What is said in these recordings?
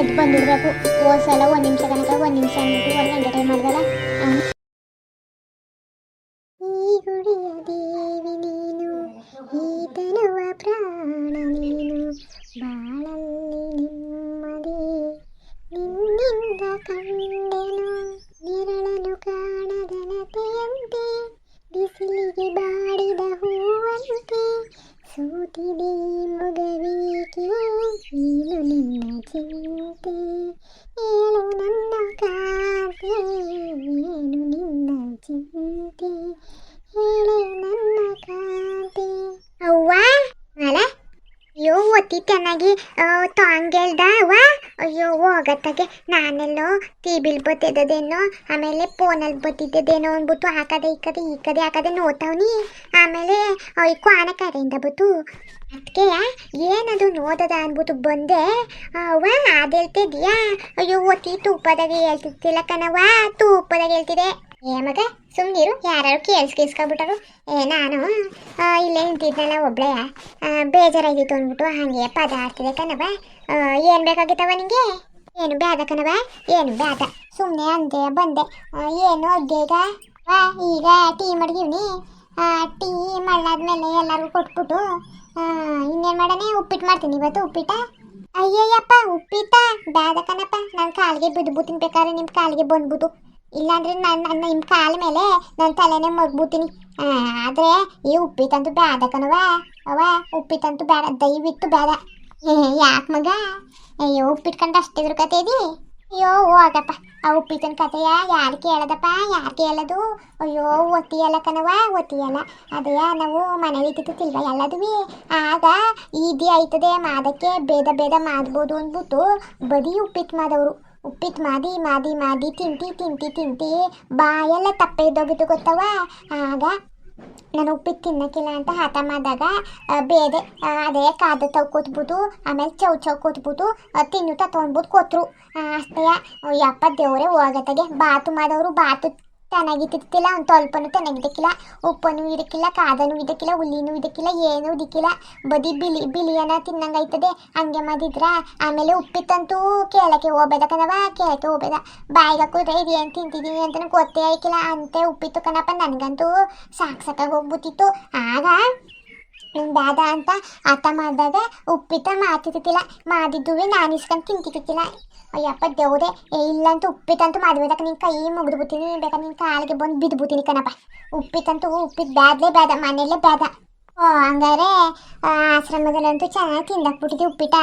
ಎದ್ದು ಬಂದಿಡ್ಬೇಕು. ಹೋದ್ಸಲ 1 ನಿಮಿಷ ಕನಕ 1 ನಿಮಿಷ ಅಂದ್ಬಿಟ್ಟು 1 ಗಂಟೆ ಟೈಮ್ ಮಾಡಿದಲ್ಲ. ಈ ಗುಡಿಯ ದೇವಿ ನೀನು, ಈ ತನುವ ಪ್ರಾಣ ನೀನು, ಬಾಳಲ್ಲಿ ನಿಮ್ಮದೇ ನಿನ್ನಿಂದ ಕಂಡೆನು, ನಿರಳನು ಕಾಣದನತೆಯಂತೆ, ಬಿಸಿಲಿಗೆ ಬಾಡಿದ ಹೂವಂತೆ, ಸೂತಿದೆ ಮೊಗವೀಕೆ ನೀನು ನಿನ್ನ ಚಿಂತೆ, ಹೇಳು ನನ್ನ ಕಾಂತೆ ಏನು ನಿನ್ನ ಚಿಂತೆ, ಹೇಳು ನನ್ನ ಕಾಂತೆ. ಅವ್ವ ಅಲ್ಲ ಅಯ್ಯೋ ಒತ್ತಿ ಚೆನ್ನಾಗಿ ತಾಂಗೆಲ್ದ ಅವ್ವ. ಅಯ್ಯೋ ಹೋಗತ್ತಾಗೆ ನಾನೆಲ್ಲೋ ಟಿವಿಲಿ ಬತ್ತಿದ್ದೇನೋ, ಆಮೇಲೆ ಫೋನಲ್ಲಿ ಬತ್ತಿದ್ದೇನೋ ಅಂದ್ಬಿಟ್ಟು ಹಾಕದೆ ಈ ಕಡೆ ಹಾಕದೆ ನೋಡ್ತಾವ್ನಿ. ಆಮೇಲೆ ಕ್ವಾನ ಕಡೆಯಿಂದ ಬತ್ತು ಅದಕ್ಕೆ ಏನದು ನೋದದ ಅಂದ್ಬಿಟ್ಟು ಬಂದೆ. ಅವ್ವ ಅದು ಹೇಳ್ತಿದ್ಯಾ? ಅಯ್ಯೋ ಒತ್ತಿ ತೂಪದಾಗ ಹೇಳ್ತಿದ್ದಿಲ್ಲ ಕಣವ್ವ, ತೂಪದಾಗ ಹೇಳ್ತಿದೆ. ಮಗ ಸುಮ್ಮನಿರು, ಯಾರು ಕೇಳಿಸ್ಕೊಂಬಿಟ್ಟರು. ನಾನು ಇಲ್ಲೇ ನಿಂತಿದ್ನಲ್ಲ ಒಬ್ಳೆ, ಬೇಜಾರಾಗಿತ್ತು ಅಂದ್ಬಿಟ್ಟು ಹಾಗೆ ಪದ ಆಡ್ತಿದೆ ಕಣವ. ಏನು ಬೇಕಾಗಿತ್ತವ ನಿಂಗೆ? ಏನು ಬೇಡ ಕಣವ, ಏನು ಬೇಡ, ಸುಮ್ಮನೆ ಅಂದೆ ಬಂದೆ. ಏನು ಅಡ್ಗೆಗ ಈಗ ಟೀ ಮಡಗಿವ್ನಿ. ಟೀ ಮಾಡಾದ್ಮೇಲೆ ಎಲ್ಲರಿಗೂ ಕೊಟ್ಬಿಟ್ಟು ಇನ್ನೇನು ಮಾಡೋಣ, ಉಪ್ಪಿಟ್ಟು ಮಾಡ್ತೀನಿ ಇವತ್ತು. ಉಪ್ಪಿಟ್ಟ? ಅಯ್ಯಯ್ಯಪ್ಪ ಉಪ್ಪಿಟ್ಟ ಬೇಡ ಕಣಪ್ಪ, ನಾನು ಕಾಲಿಗೆ ಬಿದ್ದುಬಿಡ್ತೀನಿ ಬೇಕಾದ್ರೆ, ನಿಮ್ಮ ಕಾಲಿಗೆ ಬಂದ್ಬಿಟ್ಟು. ಇಲ್ಲಾಂದ್ರೆ ನಾನು ನಿಮ್ಮ ಕಾಲ ಮೇಲೆ ನನ್ನ ತಲೆನೇ ಮಗ್ಬಿಡ್ತೀನಿ. ಆದರೆ ಈ ಉಪ್ಪಿಟ್ಟಂತೂ ಬೇಡ ಕಣವ. ಅವ ಉಪ್ಪಿಟ್ಟಂತೂ ಬೇಡ, ದಯವಿಟ್ಟು ಬೇಡ. ಯಾಕೆ ಮಗ? ಅಯ್ಯೋ ಉಪ್ಪಿಟ್ಕೊಂಡು ಅಷ್ಟಿದ್ರ ಕತೆ ಇದೆ. ಅಯ್ಯೋ ಹೋಗಪ್ಪ, ಆ ಉಪ್ಪಿಟ್ಟನ ಕತೆಯ ಯಾರು ಕೇಳದಪ್ಪ, ಯಾರು ಕೇಳೋದು? ಅಯ್ಯೋ ಒತ್ತಿಯಲ್ಲ ಕಣವ, ಒತ್ತಿಯಲ್ಲ. ಅದೇ ನಾವು ಮನೇಲಿ ಇತ್ತಿಲ್ವ ಎಲ್ಲದೂ. ಆಗ ಈದಿ ಆಯ್ತದೆ ಮಾಡೋಕ್ಕೆ, ಬೇದ ಮಾಡ್ಬೋದು ಅಂದ್ಬಿಟ್ಟು ಬರೀ ಉಪ್ಪಿಟ್ಟು ಮಾಡೋರು. ಉಪ್ಪಿಟ್ಟು ಮಾದಿ ತಿಂತಿ ಬಾಯೆಲ್ಲ ತಪ್ಪೆ ಇದ್ದೋಗಿತ್ತು ಗೊತ್ತವ. ಆಗ ನಾನು ಉಪ್ಪಿಟ್ಟು ತಿನ್ನಕ್ಕಿಲ್ಲ ಅಂತ ಹಠ ಮಾಡಿದಾಗ ಬೇದೆ ಅದೇ ಕಾದ ತವ್ ಕೊತ್ಬಿಟ್ಟು, ಆಮೇಲೆ ಚೌ ಕೊತ್ಬಿಟ್ಟು ತಿನ್ನು ತೊಗೊಂಡ್ಬಿಟ್ಟು ಕೊತ್ತರು ಅಷ್ಟೇ. ಯಪ್ಪ ದೇವರೇ ಹೋಗತ್ತಾಗೆ. ಬಾತು ಮಾಡೋರು ಬಾತು ಚೆನ್ನಾಗಿತ್ತಿಲ್ಲ, ಒಂದು ಸ್ವಲ್ಪನೂ ಚೆನ್ನಾಗಿದ್ದಕ್ಕಿಲ್ಲ, ಉಪ್ಪನ್ನು ಇದಕ್ಕಿಲ್ಲ, ಕಾದನು ಇದಕ್ಕಿಲ್ಲ, ಹುಲ್ಲಿನೂ ಇದಕ್ಕಿಲ್ಲ, ಏನೂ ಇದಕ್ಕಿಲ್ಲ, ಬದಿ ಬಿಳಿಯನ್ನ ತಿನ್ನಂಗಾಯ್ತದೆ ಹಂಗೆ ಮಾಡಿದ್ರ. ಆಮೇಲೆ ಉಪ್ಪಿತ್ತಂತೂ ಕೇಳಕ್ಕೆ ಹೋಗ್ಬೇಡ ಕಣವ, ಕೇಳಕ್ಕೆ ಹೋಗ್ಬೇಡ. ಬಾಯಿಗೆ ಹಾಕಿದ್ರೆ ಇದು ಏನು ತಿಂತಿದ್ದೀನಿ ಅಂತ ಗೊತ್ತೇ ಆಯ್ಕಿಲ್ಲ ಅಂತೆ ಉಪ್ಪಿತ್ತು ಕಣಪ್ಪ. ನನಗಂತೂ ಸಾಕಾಗಿ ಹೋಗ್ಬಿಟ್ಟಿತ್ತು. ಆಗ ಬೇಡ ಅಂತ ಆಟ ಮಾಡಿದಾಗ ಉಪ್ಪಿಟ್ಟ ಮಾಡ್ತಿತ್ತಿಲ್ಲ, ಮಾಡಿದ್ದು ನಾನು ಇಸ್ಕೊಂಡು ತಿಂತಿತ್ತಿಲ್ಲ. ಅಯ್ಯಪ್ಪ ದೇವ್ರೆ, ಇಲ್ಲಂತೂ ಉಪ್ಪಿಟ್ಟಂತೂ ಮಾಡಬೇಡಕ್ಕ, ನಿನ್ನ ಕೈ ಮುಗಿದ್ಬಿಡ್ತೀನಿ, ಬೇಕಾದ್ರೆ ನಿನ್ನ ಕಾಲಿಗೆ ಬಂದು ಬಿದ್ದುಬಿಡ್ತೀನಿ ಕಣಪ್ಪ. ಉಪ್ಪಿಟ್ಟು ಬೇಡ ಮನೆಯಲ್ಲೇ ಬೇಡ. ಹಂಗಾರೆ ಆಶ್ರಮದಲ್ಲಂತೂ ಚೆನ್ನಾಗಿ ತಿಂದಾಕ್ಬಿಟ್ಟಿದ್ದೆ ಉಪ್ಪಿಟ್ಟ.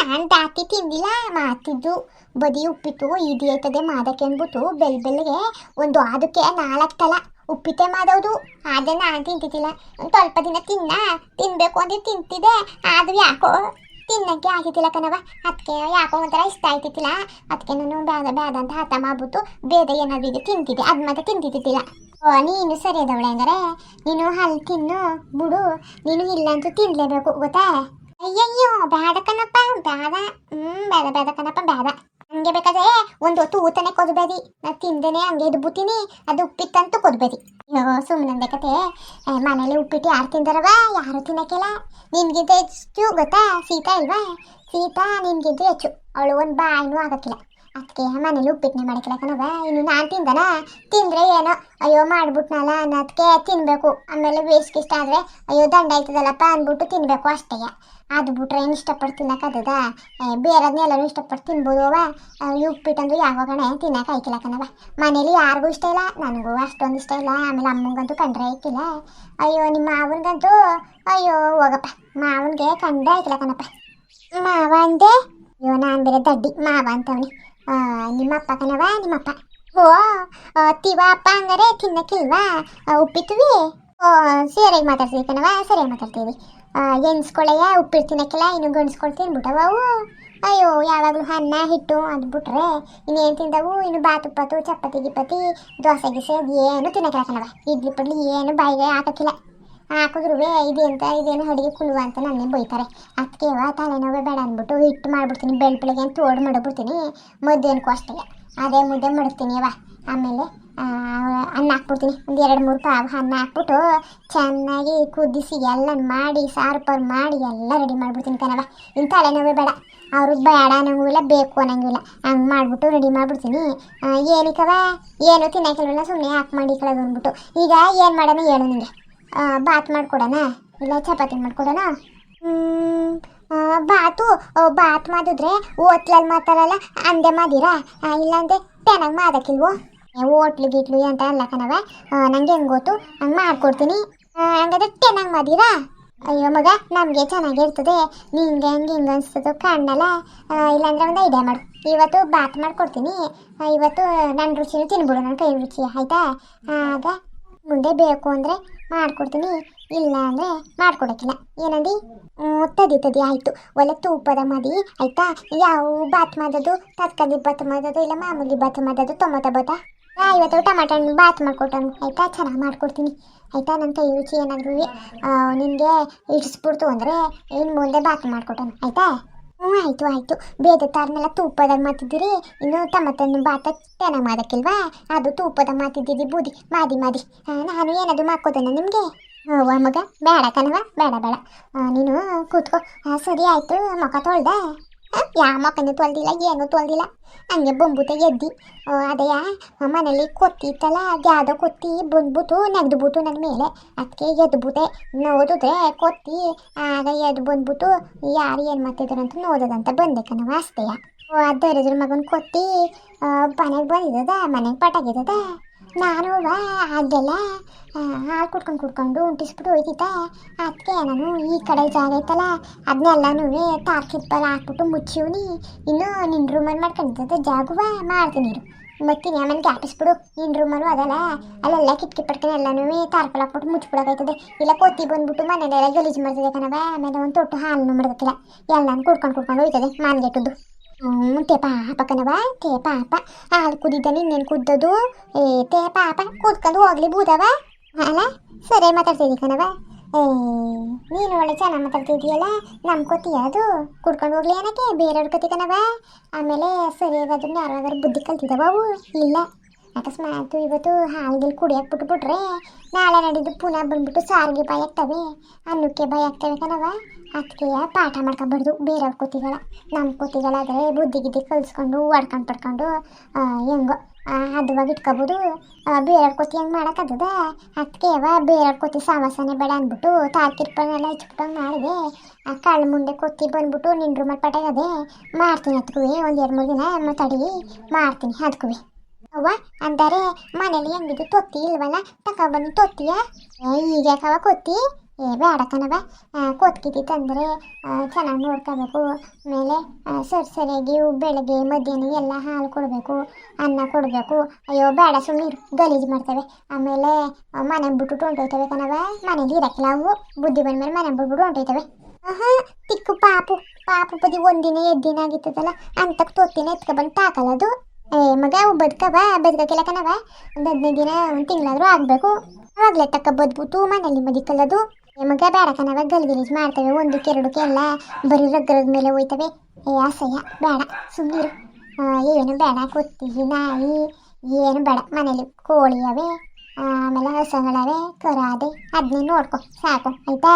ನಾನು ಜಾಸ್ತಿ ತಿಂದಿಲ್ಲ, ಮಾಡ್ತಿದ್ದು ಬದಿ ಉಪ್ಪಿಟ್ಟು ಈದಿ ಆಯ್ತದೆ ಮಾಡೋಕ್ಕೆ ಅಂದ್ಬಿಟ್ಟು ಬೆಳ್ಳಿಗೆ ಒಂದು ಅದಕ್ಕೆ 4 ತಲ ಉಪ್ಪಿಟ್ಟೆ ಮಾಡೋದು. ಆದರೆ ನಾನು ತಿಂತಿದ್ದಿಲ್ಲ, ಒಂದು ಸ್ವಲ್ಪ ದಿನ ತಿನ್ನಬೇಕು ಅಂದರೆ ತಿಂತಿದ್ದೆ, ಆದರೂ ಯಾಕೋ ತಿನ್ನಕ್ಕೆ ಆಗಿದ್ದಿಲ್ಲ ಕಣವ. ಅದಕ್ಕೆ ಯಾಕೋ ಒಂಥರ ಇಷ್ಟ ಆಯ್ತಿತ್ತಿಲ್ಲ. ಅದಕ್ಕೆ ನಾನು ಬೇಡ ಅಂತ ಹಠ ಮಾಡ್ಬಿಟ್ಟು ಬೇರೆ ಏನಾದ್ರು ತಿಂತಿದ್ದೆ, ಅದು ಮಾತ್ರ ತಿಂತಿದ್ದಿಲ್ಲ. ನೀನು ಸರಿ ಅದವಳೆ ಹಂಗಾರೆ, ನೀನು ಹಲ್ಲು ತಿನ್ನು ಬಿಡು, ನೀನು ಇಲ್ಲಂತೂ ತಿನ್ನಲೇಬೇಕು ಗೊತ್ತಾ. ಅಯ್ಯಯ್ಯೋ ಬೇಡ ಕಣಪ್ಪ, ಬೇಡ ಕಣಪ್ಪ, ಬೇಡ. ಹಂಗೆ ಬೇಕಾದ್ರೆ ಒಂದು ಹೊತ್ತು ಊಟನೇ ಕೊಡ್ಬೇಡಿ, ನಾನು ತಿಂದೇನೆ ಹಂಗೆ ಇದ್ಬಿಡ್ತೀನಿ, ಅದು ಉಪ್ಪಿಟ್ಟಂತೂ ಕೊಡ್ಬೇಡಿ. ಅಯ್ಯೋ ಸುಮ್ಮನೆ ಕತೆ. ಮನೇಲಿ ಉಪ್ಪಿಟ್ಟು ಯಾರು ತಿಂದಾರವ? ಯಾರು ತಿನ್ನಕ್ಕಿಲ್ಲ. ನಿನ್ಗಿಂತ ಹೆಚ್ಚು ಗೊತ್ತಾ ಸೀತಾ ಇಲ್ವಾ? ಸೀತಾ ನಿನ್ಗಿಂತ ಹೆಚ್ಚು, ಅವಳು ಒಂದು ಬಾಯಿನೂ ಆಗಕ್ಕಿಲ್ಲ. ಅದಕ್ಕೆ ಮನೇಲಿ ಉಪ್ಪಿಟ್ಟನೆ ಮಾಡಕ್ಕಿಲ್ಲ ಕಣವ. ಇನ್ನು ನಾನು ತಿಂದನ ತಿಂದರೆ ಏನೋ ಅಯ್ಯೋ ಮಾಡ್ಬಿಟ್ನಲ್ಲ ಅನ್ನೋದಕ್ಕೆ ತಿನ್ನಬೇಕು. ಆಮೇಲೆ ವೇಸ್ಟ್ ಇಷ್ಟ ಆದರೆ ಅಯ್ಯೋ ದಂಡ ಆಯ್ತದಲ್ಲಪ್ಪ ಅಂದ್ಬಿಟ್ಟು ತಿನ್ನಬೇಕು ಅಷ್ಟೇ. ಅದು ಬಿಟ್ರೆ ಏನು ಇಷ್ಟಪಟ್ಟು ತಿನ್ನೋಕ್ಕದ? ಬೇರೆದನ್ನ ಎಲ್ಲರೂ ಇಷ್ಟಪಟ್ಟು ತಿನ್ಬೋದವ. ಉಪ್ಪಿಟ್ಟಂದು ಯಾವಾಗಣೆ ತಿನ್ನೋಕೆ ಆಯ್ಕಿಲ್ಲ ಕಣವ. ಮನೇಲಿ ಯಾರಿಗೂ ಇಷ್ಟ ಇಲ್ಲ, ನನಗೂ ಅಷ್ಟೊಂದು ಇಷ್ಟ ಇಲ್ಲ. ಆಮೇಲೆ ಅಮ್ಮಂಗಂತೂ ಕಂಡ್ರೆ ಆಯ್ಕಿಲ್ಲ. ಅಯ್ಯೋ ನಿಮ್ಮ ಮಾವನಿಗಂತೂ ಅಯ್ಯೋ ಹೋಗಪ್ಪ, ಮಾವನಿಗೆ ಕಂಡ್ರೆ ಆಯ್ಕಿಲ್ಲ ಕಣಪ್ಪ. ಮಾವ ಅಂದೆ? ಅಯ್ಯೋ ನಾನು ಬೇರೆ ದಡ್ಡಿ ಮಾವ ಅಂತವನಿ. ನಿಮ್ಮಪ್ಪ ಕಣವ, ನಿಮ್ಮಪ್ಪ. ಓ ತಿವ ಅಪ್ಪ ಹಂಗಾರೆ ತಿನ್ನಕ್ಕಿಲ್ವಾ ಉಪ್ಪಿಟ್ಟುವಿ? ಸರಿಯಾಗಿ ಮಾತಾಡ್ತೀವಿ ಕಣವ, ಸರಿಯಾಗಿ ಮಾತಾಡ್ತೀವಿ. ಎನ್ಸ್ಕೊಳ್ಳೆಯ ಉಪ್ಪಿಟ್ಟು ತಿನ್ನಕ್ಕಿಲ್ಲ, ಇನ್ನು ಗಂಡ್ಸ್ಕೊಳ್ ತಿನ್ಬಿಟ್ಟವ ಅವು. ಅಯ್ಯೋ ಯಾವಾಗಲೂ ಅನ್ನ ಹಿಟ್ಟು ಅದು ಬಿಟ್ರೆ ಇನ್ನೇನು ತಿಂದವು? ಇನ್ನು ಬಾತುಪ್ಪತ್ತು ಚಪಾತಿ ಗಿಪ್ಪತಿ ದೋಸೆ ಗಿಸೆ ಏನು ತಿನ್ನಕ್ಕಿಲ್ಲ ಕಣವ. ಇಡ್ಲಿ ಪಡ್ಲಿ ಏನು ಬಾಯಿಗೆ ಹಾಕಕ್ಕಿಲ್ಲ. ಹಾಕಿದ್ರು ಇದೇನು ಅಡುಗೆ ಕುಳುವ ಅಂತ ನನ್ನೇ ಬೈತಾರೆ. ಅದಕ್ಕೆ ತಲೆನೋವೇ ಬೇಡ ಅಂದ್ಬಿಟ್ಟು ಹಿಟ್ಟು ಮಾಡಿಬಿಡ್ತೀನಿ, ಬೆಳ್ಳಿಗೆ ಅಂತ ತೋಡು ಮಾಡಿಬಿಡ್ತೀನಿ. ಮಧ್ಯಾಹ್ನಕ್ಕೂ ಅಷ್ಟೇ ಅದೇ ಮುದ್ದೆ ಮಾಡ್ತೀನಿ. ಆಮೇಲೆ ಅನ್ನ ಹಾಕ್ಬಿಡ್ತೀನಿ, ಒಂದು 2-3 ಪಾವು ಅನ್ನ ಹಾಕ್ಬಿಟ್ಟು ಚೆನ್ನಾಗಿ ಕುದಿಸಿ ಎಲ್ಲ ಮಾಡಿ ಸಾರು ಪಾರು ಮಾಡಿ ಎಲ್ಲ ರೆಡಿ ಮಾಡಿಬಿಡ್ತೀನಿ ಕಣವ. ಇನ್ನು ತಲೆನೋವೇ ಬೇಡ. ಅವರು ಬೇಡ ಅನ್ನಂಗಿಲ್ಲ ಬೇಕು ಅನ್ನಂಗಿಲ್ಲ ಹಂಗೆ ಮಾಡಿಬಿಟ್ಟು ರೆಡಿ ಮಾಡಿಬಿಡ್ತೀನಿ. ಏನಕ್ಕವ ಏನು ತಿನ್ನಕ್ಕಿಲ್ವಲ್ಲ ಸುಮ್ಮನೆ ಹಾಕಿ ಮಾಡಿ ಕಳೆದು ಅಂದ್ಬಿಟ್ಟು ಈಗ ಏನು ಮಾಡೋಣ ಹೇಳು ನಿಂಗೆ. ಬಾತ್ ಮಾಡ್ಕೊಡೋಣ ಇಲ್ಲ ಚಪಾತಿ ಮಾಡ್ಕೊಡೋಣ? ಬಾತು ಬಾತ್ ಮಾಡಿದ್ರೆ ಹೋಟ್ಲಲ್ಲಿ ಮಾತಾಡಲ್ಲ ಅಂದೆ ಮಾಡಿರಾ ಇಲ್ಲಾಂದ್ರೆ ಚೆನ್ನಾಗಿ ಮಾಡೋಕ್ಕಿಲ್ವೋ? ಹೋಟ್ಲು ಗಿಟ್ಲು ಅಂತ ಅಲ್ಲ ಕಣವ, ನಂಗೆ ಹೆಂಗೆ ಗೊತ್ತು ಹಂಗೆ ಮಾಡ್ಕೊಡ್ತೀನಿ. ಹಂಗಾದ್ರೆ ಚೆನ್ನಾಗಿ ಮಾಡಿರಾ? ಅಯ್ಯೋ ಮಗ ನಮಗೆ ಚೆನ್ನಾಗಿರ್ತದೆ, ನಿಂಗೆ ಹೆಂಗೆ ಹಿಂಗೆ ಅನಿಸ್ತದೋ ಕಾಣಲ್ಲ. ಇಲ್ಲಾಂದ್ರೆ ಒಂದು ಐಡಿಯಾ ಮಾಡು, ಇವತ್ತು ಬಾತ್ ಮಾಡ್ಕೊಡ್ತೀನಿ. ಇವತ್ತು ನನ್ನ ರುಚಿನೂ ತಿನ್ಬಿಡು, ನನ್ನ ಕೈ ರುಚಿ ಆಯಿತಾ? ಆಗ ಮುಂದೆ ಬೇಕು ಅಂದರೆ ಮಾಡ್ಕೊಡ್ತೀನಿ, ಇಲ್ಲ ಅಂದರೆ ಮಾಡ್ಕೊಡೋಕ್ಕಿಲ್ಲ. ಏನಂದು ತದಿ ಆಯಿತು. ಒಳ್ಳೆ ತೂಪದ ಮದಿ ಆಯಿತಾ? ಯಾವ ಬಾತ್ ಮಾಡೋದು, ತರಕಾರಿ ಬಾತ್ ಮಾಡೋದು ಇಲ್ಲ ಮಾಮೂಲಿ ಬಾತ್ ಮಾಡೋದು, ಟೊಮೊಟೊ ಬಾತ? ಇವತ್ತು ಟಮಾಟ ಹಣ್ಣು ಬಾತ್ ಮಾಡ್ಕೊಟ್ಟನು ಆಯಿತಾ? ಚೆನ್ನಾಗಿ ಮಾಡ್ಕೊಡ್ತೀನಿ ಆಯಿತಾ? ನನ್ನ ಕೈ ರುಚಿ ಏನಾದರೂ ನಿನಗೆ ಇಡಿಸ್ಬಿಡ್ತು ಅಂದರೆ ಇನ್ನು ಮುಂದೆ ಬಾತ್ ಮಾಡ್ಕೊಟ್ಟನು ಆಯಿತಾ? ಆಯಿತು. ಬೇದ ತಾರನೆಲ್ಲ ತೂಪದಾಗ ಮಾತಿದ್ದೀರಿ, ಇನ್ನು ಟಮಾಟ ಹಣ್ಣು ಬಾತ ಚೆನ್ನಾಗಿ ಮಾಡೋಕ್ಕಿಲ್ವಾ? ಅದು ತೂಪದ ಮಾತಿದ್ದೀರಿ ಬೂದಿ ಮಾದಿ ನಾನು ಏನಾದರೂ ಮಾಡ್ಕೋದೇನ ನಿಮಗೆ? ಹೌವ ಮಗ ಬೇಡ ಕಣವ, ಬೇಡ ನೀನು ಕೂತ್ಕೋ. ಸರಿ ಆಯಿತು. ಮುಖ ತೊಳ್ದೆ? ಯಾವ ಮುಖನೂ ತೊಳ್ದಿಲ್ಲ, ಏನೂ ತೊಳ್ದಿಲ್ಲ, ಹಂಗೆ ಬಂದ್ಬಿಟ್ಟೆ ಎದ್ದಿ. ಅದೇಯ ಮನೇಲಿ ಕೊತ್ತಿ ಇತ್ತಲ್ಲ, ಯಾವುದೋ ಕೊತ್ತಿ ಬಂದ್ಬಿಟ್ಟು ನೆಗ್ದುಬಿಟ್ಟು ನನ್ನ ಮೇಲೆ, ಅದಕ್ಕೆ ಎದ್ಬಿಟ್ಟೆ. ನೋಡಿದ್ರೆ ಕೊತ್ತಿ, ಆಗ ಎದ್ದು ಬಂದ್ಬಿಟ್ಟು ಯಾರು ಏನು ಮಾಡ್ತಿದ್ರು ಅಂತ ನೋಡೋದಂತ ಬಂದೆ ಕಣವ ಅಷ್ಟೇಯ. ದರಿದ್ರ ಮಗನ ಕೊತ್ತಿ ಮನೆಗೆ ಬಂದಿದ್ದದ, ಮನೆಗೆ ಪಟಾಗಿದ್ದದ. ನಾನು ಹಾಗೆಲ್ಲ ಹಾಲು ಕುಡ್ಕೊಂಡು ಉಂಟಿಸ್ಬಿಟ್ಟು ಹೋಯ್ತಿದ್ದ. ಅದಕ್ಕೆ ನಾನು ಈ ಕಡೆ ಜಾಗ ಐತಲ್ಲ ಅದನ್ನೆಲ್ಲನೂ ತಾರ್ಕಿಪ್ಪಲ್ಲ ಹಾಕ್ಬಿಟ್ಟು ಮುಚ್ಚಿವ್ನಿ. ಇನ್ನು ನಿನ್ನ ರೂಮಲ್ಲಿ ಮಾಡ್ಕೊಂಡಿದ್ದ ಜಾಗುವ ಮಾಡ್ತೀನಿ ಇರು, ಮತ್ತೀನಿ ಆಮೇಲೆ ಗ್ಯಾಪಿಸ್ಬಿಡು. ನಿನ್ನ ರೂಮಲ್ಲೂ ಅದಲ್ಲ, ಅಲ್ಲೆಲ್ಲ ಕಿಟಕಿ ಪಟ್ಕೊಂಡು ಎಲ್ಲನೂ ತಾರ್ಪಲ್ ಹಾಕ್ಬಿಟ್ಟು ಮುಚ್ಬಿಡೋಕಾಯ್ತದೆ. ಇಲ್ಲ ಕೊತ್ತಿ ಬಂದ್ಬಿಟ್ಟು ಮನೆಯಲ್ಲೆಲ್ಲ ಗಲೀಜು ಮಾಡ್ತದೆ ಕಣವ. ಆಮೇಲೆ ಒಂದು ತೊಟ್ಟು ಹಾಲನ್ನು ಮಾಡ್ಬೇಕಿಲ್ಲ, ಎಲ್ಲನೂ ಕುಡ್ಕೊಂಡು ಹೋಯ್ತದೆ ಮಾನ್ಗೆಟ್ಟದ್ದು. ತೇ ಪಾಪ ಕಣವ, ತೇ ಪಾಪ. ಹಾಲು ಕುದಿದ್ದಾನೆ ಇನ್ನೇನು ಕುದ್ದದು? ತೇ ಪಾಪ ಕೂತ್ಕೊಂಡು ಹೋಗ್ಲಿ ಬೂದವ ಅಲ್ಲ. ಸರಿ ಮಾತಾಡ್ತಿದ್ದಿ ಕಣವ. ನೀನು ಒಳ್ಳೆ ಚೆನ್ನಾಗಿ ಮಾತಾಡ್ತಿದ್ದೀಯಲ್ಲ, ನಮ್ಮ ಕೊತ್ತಿ ಅದು ಕುಡ್ಕೊಂಡು ಹೋಗ್ಲಿ ಏನಕ್ಕೆ ಬೇರೆಯವ್ರ ಕತಿ ಕಣವ. ಆಮೇಲೆ ಸರಿಯಾಗಾದ್ರೂ ಯಾರಾದ್ರೂ ಬುದ್ಧಿ ಕಲ್ತಿದ್ದಾವ ಅವು? ಇಲ್ಲ. ಅಕಸ್ಮಾತ್ ಇವತ್ತು ಹಾಲ್ಗಿಲ್ ಕುಡಿಯಕ್ಕೆ ಬಿಟ್ಬಿಟ್ರೆ ನಾಳೆ ನಡೆದು ಪುನಃ ಬಂದ್ಬಿಟ್ಟು ಸಾರಿಗೆ ಬಾಯಿ ಆಗ್ತವೆ, ಅನ್ನಕ್ಕೆ ಬಾಯಿ ಆಗ್ತವೆ ಕಣವ. ಅದಕ್ಕೆ ಪಾಠ ಮಾಡ್ಕೊಬಾರ್ದು ಬೇರೆಯವ್ರ ಕೊತ್ತಿಗಳ. ನಮ್ಮ ಕೊತ್ತಿಗಳಾದರೆ ಬುದ್ಧಿ ಗಿದ್ದಿ ಕಲಿಸ್ಕೊಂಡು ಪಡ್ಕೊಂಡು ಹೆಂಗೋ ಹದವಾಗಿ ಇಟ್ಕೊಬೋದು. ಬೇರೆಯವ್ರ ಕೊತ್ತಿ ಹೆಂಗೆ ಮಾಡೋಕ್ಕದ? ಅದಕ್ಕೆ ಬೇರೆಯವ್ರ ಕೊತ್ತಿ ಸಾವಾಸನೆ ಬೇಡ ಅಂದ್ಬಿಟ್ಟು ತಾರ್ಕಿರ್ಪನೆಲ್ಲ ಹಚ್ಬಿಟ್ಟಂಗೆ ಮಾಡಿದೆ. ಆ ಕಳ್ಳ ಮುಂದೆ ಕೊತ್ತಿ ಬಂದ್ಬಿಟ್ಟು ನಿನ್ನ ರೂಮಲ್ಲಿ ಪಟಾಗದೆ ಮಾಡ್ತೀನಿ. ಅದಕ್ಕೂ ಒಂದು 2-3 ದಿನ ಮಾತಾಡಿ ಮಾಡ್ತೀನಿ ಅದಕ್ಕೂ. ಅವ್ವ ಅಂತಾರೆ ಮನೇಲಿ ಹೆಂಗಿದ್ದು ತೊತ್ತಿ ಇಲ್ವಲ್ಲ, ತಗೊಬನ್ನಿ ತೊತ್ತಿಯ. ಈಗ ಯಾಕವ ಕೊತ್ತಿ? ಬೇಡ ಕಣವ, ಕೊತ್ಕಿತಿ ತಂದರೆ ಚೆನ್ನಾಗಿ ನೋಡ್ಕೋಬೇಕು. ಆಮೇಲೆ ಸರಿಯಾಗಿ ಬೆಳಗ್ಗೆ ಮಧ್ಯಾಹ್ನ ಎಲ್ಲ ಹಾಲು ಕೊಡಬೇಕು, ಅನ್ನ ಕೊಡಬೇಕು. ಅಯ್ಯೋ ಬೇಡ ಸುಮ್ಮನೆ ಗಲೀಜು ಮಾಡ್ತವೆ. ಆಮೇಲೆ ಮನೆ ಬಿಟ್ಬಿಟ್ಟು ಹೊಂಟೋಯ್ತವೆ ಕಣವ, ಮನೇಲಿ ಇರೋಕ್ಕಿಲ್ಲ ಅವು. ಬುದ್ಧಿ ಬಂದ ಮೇಲೆ ಮನೆ ಬಿಟ್ಬಿಟ್ಟು ಹೊಂಟೋಯ್ತವೆ. ತಿಕ್ಕು ಪಾಪು ಬದಿ ಒಂದಿನ ಎದ್ದಿನ ಆಗಿತ್ತದಲ್ಲ ಅಂತಕ್ಕೆ ತೊತ್ತಿನ ಎತ್ಕೊಬಂದು ತಾಕಲ್ಲದು. ಮಗ ಅವು ಬದುಕಕ್ಕಿಲ್ಲ ಕಣವ. ಒಂದು 15 ದಿನ ಒಂದು ತಿಂಗಳಾದರೂ ಆಗಬೇಕು, ಆವಾಗಲೇ ತಕ್ಕ ಬದ್ಬಿಟ್ಟು ಮನೇಲಿ ಮದಿಕಲ್ಲದು. ಮಗ ಬೇಡ ಕಣವ, ಗಲೀಜು ಮಾಡ್ತವೆ, 1-2 ಎಲ್ಲ ಬರೀ ರಗ್ಗರದ ಮೇಲೆ ಹೋಯ್ತವೆ. ಅಸಹ್ಯ, ಬೇಡ ಸುಮ್ಮನಿರು. ಏನು ಬೇಡ, ಕೊತ್ತಿ ನಾಯಿ ಏನು ಬೇಡ. ಮನೇಲಿ ಕೋಳಿ ಅವೆ, ಆಮೇಲೆ ಹಸಗಳವೆ, ಕರ ಅದೆ, ಅದನ್ನೇ ನೋಡ್ಕೊ ಸಾಕು ಆಯಿತಾ?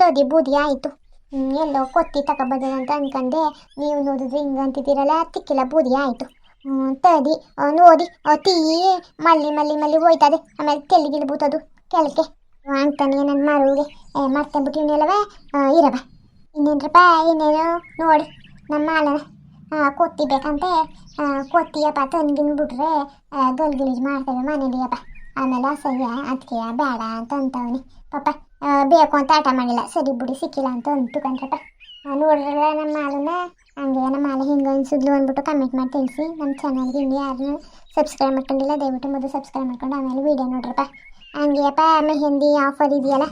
ತೋದಿ ಬೂದಿ ಆಯಿತು. ಎಲ್ಲೋ ಕೊತ್ತಿ ತಗೊಬಂದಂತ ಅನ್ಕಂಡೆ, ನೀವು ನೋಡಿದ್ರೆ ಹಿಂಗೆ ಅಂತಿದ್ದೀರಲ್ಲ, ತಿಕ್ಕಿಲ್ಲ ಬೂದಿ ಆಯಿತು. ತದಿ ನೋಡಿ ಟೀ ಮಲ್ಲಿ ಹೋಯ್ತದೆ, ಆಮೇಲೆ ತೆಲ್ಲಿಗಿಲ್ಬೂತದು ಕೆಳಕ್ಕೆ ಅಂತಾನೆ ನನ್ನ ಮಾರುಗೆ ಮಾಡ್ಕೊಂಬಿಟ್ಟು ಇವನ್ನೆಲ್ಲವ ಇರವ. ಇನ್ನೇನ್ರಪ್ಪ ಇನ್ನೇನು ನೋಡಿ ನಮ್ಮ ಮಾಲನ ಕೊತ್ತಿ ಬೇಕಂತೆ. ಕೊತ್ತಿಯಪ್ಪ ತಂದಿನ್ಬಿಟ್ರೆ ಗಲೀಜು ಮಾಡ್ತೇವೆ ಮನೇಲಿ ಅಪ್ಪ, ಆಮೇಲೆ ಅಸಹ್ಯ. ಅದಕ್ಕೆ ಬೇಡ ಅಂತ ಅಂತವನಿ ಪಾಪ. ಬೇಕು ಅಂತ ಆಟ ಮಾಡಿಲ್ಲ, ಸರಿ ಬಿಡಿ ಸಿಕ್ಕಿಲ್ಲ ಅಂತ ಅಂದ್ಕೊಂಡ್ರಪ್ಪ. ನೋಡ್ರಲ್ಲ ನಮ್ಮ ಮಾಲನ್ನ, ಹಂಗೆ ನಮ್ಮ ಮಾಲೆ ಹಿಂಗೆ ಅನ್ಸಿದ್ಲು ಅಂದ್ಬಿಟ್ಟು ಕಮೆಂಟ್ ಮಾಡಿ ತಿಳಿಸಿ. ನಮ್ಮ ಚಾನಲ್ಗೆ ಇನ್ನೂ ಯಾರನ್ನೂ ಸಬ್ಸ್ಕ್ರೈಬ್ ಮಾಡ್ಕೊಂಡಿಲ್ಲ, ದಯವಿಟ್ಟು ಮೊದಲು ಸಬ್ಸ್ಕ್ರೈಬ್ ಮಾಡ್ಕೊಂಡು ಆಮೇಲೆ ವೀಡಿಯೋ ನೋಡ್ರಪ್ಪ. ಹಂಗೆಯಪ್ಪ ಮೆಹಂದಿ ಆಫರ್ ಇದೆಯಲ್ಲ,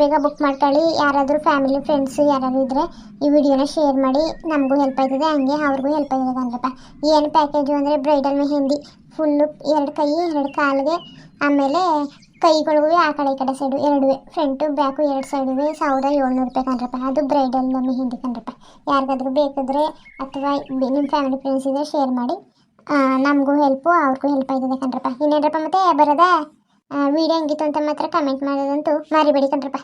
ಬೇಗ ಬುಕ್ ಮಾಡ್ಕೊಳ್ಳಿ. ಯಾರಾದರೂ ಫ್ಯಾಮಿಲಿ ಫ್ರೆಂಡ್ಸು ಯಾರಾದರೂ ಇದ್ದರೆ ಈ ವಿಡಿಯೋನ ಶೇರ್ ಮಾಡಿ, ನಮಗೂ ಹೆಲ್ಪ್ ಆಯ್ತದೆ, ಹಂಗೆ ಅವ್ರಿಗೂ ಹೆಲ್ಪ್ ಆಯ್ತದೆ ಅಂದ್ರಪ್ಪ. ಏನು ಪ್ಯಾಕೇಜು ಅಂದರೆ ಬ್ರೈಡಲ್ ಮೆಹಂದಿ ಫುಲ್ಲು 2 ಕೈ 2 ಕಾಲಿಗೆ, ಆಮೇಲೆ ಕೈಗಳಿಗೂ ಆ ಕಡೆ ಈ ಕಡೆ ಸೈಡು 2 ಫ್ರಂಟು ಬ್ಯಾಕು 2 ಸೈಡು 1700 ರೂಪಾಯಿ ಕಣ್ರಪ್ಪ. ಅದು ಬ್ರೈಡಲ್ ಮೆಹಂದಿ ಕಣ್ರಪ್ಪ. ಯಾರಿಗಾದ್ರೂ ಬೇಕಾದರೆ ಅಥವಾ ನಿಮ್ಮ ಫ್ಯಾಮಿಲಿ ಫ್ರೆಂಡ್ಸ್ ಇದ್ದರೆ ಶೇರ್ ಮಾಡಿ, ನಮಗೂ ಹೆಲ್ಪು ಅವ್ರಿಗೂ ಹೆಲ್ಪ್ ಆಯ್ತದೆ ಕಣ್ರಪ್ಪ. ಇನ್ನೇನ್ರಪ್ಪ ಮತ್ತೆ ಬರೋದಾ? ವಿಡಿಯೋ ಹೆಂಗಿತ್ತು ಅಂತ ಮಾತ್ರ ಕಮೆಂಟ್ ಮಾಡೋದಂತೂ ಮರಿಬೇಡಿ ಕಣ್ರಪ್ಪ.